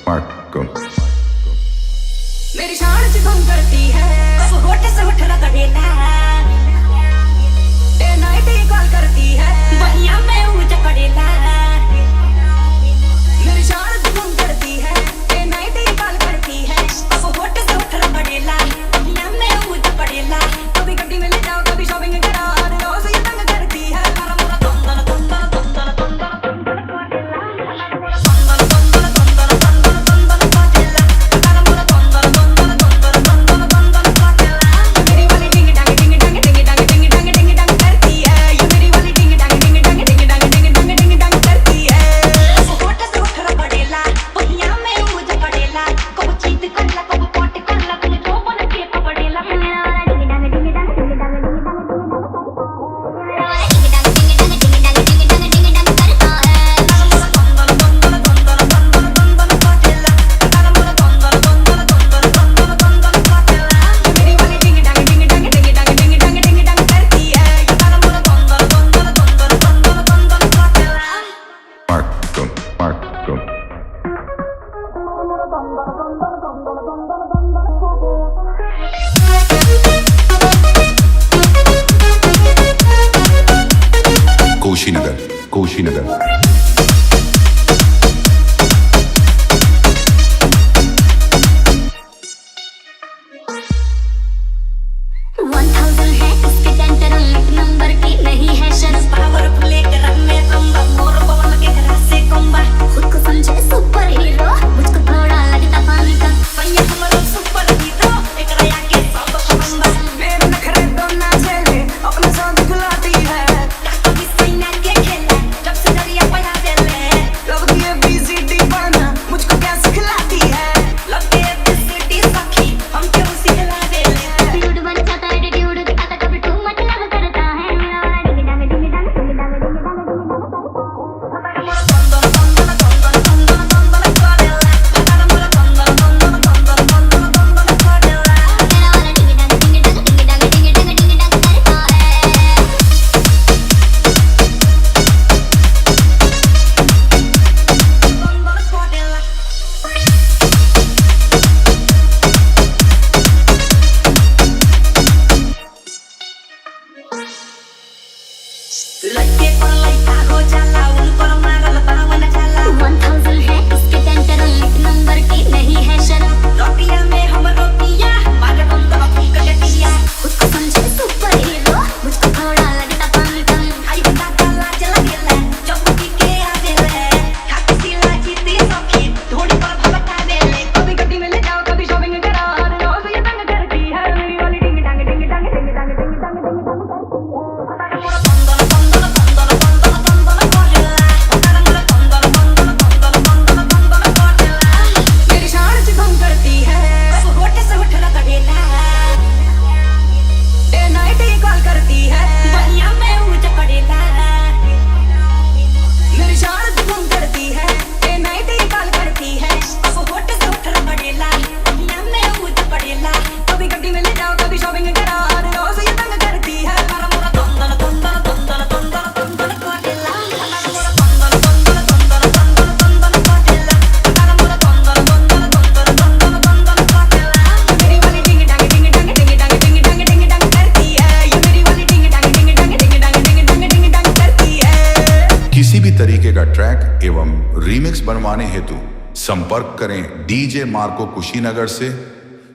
Marco. मेरी शान च गुम करती है, अब होठ से उठ रहा बेटा। डे नाइट ही कॉल करती है, बहिया में ऊंचा पड़ेला। मेरी शान च गुम करती है, डे नाइट ही कॉल करती है, अब होठ से उठ रहा बेटा। बहिया में ऊंचा पड़ेला। कभी गड्डी में ले जाओ, कभी शॉपिंग करा, रोज ये तंग करती है। मारा मोरा तंदन तंदन तंदन तंदन तंदन कोटेला। तंदन तंदन तंदन तंदन तंदन कोटेला। मारा मोरा तंदन तंदन तंदन तंदन तंदन कोटेला। मेरी वाली डिंग डांग डिंग डांग डिंग डांग डिंग डांग डिंग डांग करती है। ये मेरी वाली डिंग डांग डिंग डांग डिंग डांग डिंग डांग डिंग डांग करती है। होठ से उठ रहा पड़ेला, बहिया में ऊंचा पड़ेला। कब चीत करला, कब पोट करला, कब तो बन के पड़ेला। मेरा वाला डिंग डांग डिंग डांग डिंग डांग डिंग डांग Marco. Kushinagar. है इसके टेंटरम नंबर की नहीं है शर्म। पावरफुल एक रंग में कंबा, मोर पवन के घर से कंबा। खुद को समझे सुपर हीरो, मुझको थोड़ा लगता पानी का। भैया हमारा सुपर हीरो, एक रया के सब खंबा। मेरे नखरे तो ना चले, अपने साथ खिलाती है। कभी सैना के खेला, जब से दरिया पया देले। लव की ABCD पढ़ना, मुझको क्या सिखलाती है। लव की ABCD सखी, हम क्यों सिखला देले। ड्यूड बन जाता है एटीट्यूड दिखाता, कभी टू मच लव करता है। मेरा वाला डिंग डांग डिंग डांग डिंग डांग डिंग डांग डिंग डांग मोरा तंदन तंदन तंदन तंदन तंदन कोटेला। मोरा तंदन तंदन तंदन तंदन तंदन कोटेला। मेरा वाला डिंग डांग डिंग डांग डिंग डांग डिंग डांग डिंग डांग करता है। तंदन कोटेला। लड़के पर लड़का हो जाला, उन पर मारल बावन जाला। 1000 है इसके टेंटरम नंबर की नहीं है शर्म। रोटिया में हम रोटिया, मारे बंदा फूक गटिया। खुद को समझे सुपर हीरो, मुझको थोड़ा लगता पानी का। आई बता काला चला गेले, जब पी के आ गेले। खाती सिला जीती सखी, धोनी पर भटका देले। कभी गड्डी में ले जाओ, कभी शॉपिंग करा, रोज ये तंग करती है। मेरी वाली डिंग डांग डिंग डांग डिंग डांग डिंग डांग डिंग डांग करती है। मोरा तंदन तंदन तंदन तंदन तंदन कोटेला। मोरा तंदन तंदन तंदन तंदन तंदन कोटेला। मेरी शान च गुम करती है, अब होठ से उठ रहा बेटा। डे नाइट ही कॉल करती है, बहिया में ऊंचा पड़ेला। मेरी शान च गुम करती है, डे नाइट ही कॉल करती है, अब होठ से उठ रहा बेटा। बहिया में ऊंचा पड़ेला। कभी गड्डी में ले जाओ, कभी शॉपिंग करा, रोज ये तंग करती है। मारा मोरा तंदन तंदन तंदन तंदन तंदन कोटेला। मोरा तंदन तंदन तंदन तंदन तंदन कोटेला। मारा मोरा तंदन तंदन तंदन तंदन तंदन कोटेला। मेरी वाली डिंग डांग डिंग डांग डिंग डांग डिंग डांग डिंग डांग करती है। ये मेरी वाली डिंग डांग डिंग डांग डिंग डांग डिंग डांग डिंग डांग करती है। किसी भी तरीके का ट्रैक एवं रीमिक्स बनवाने हेतु संपर्क करें DJ मार्को कुशीनगर से।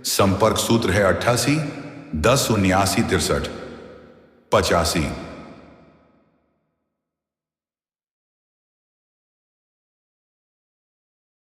संपर्क सूत्र है 88 10 79 63 85।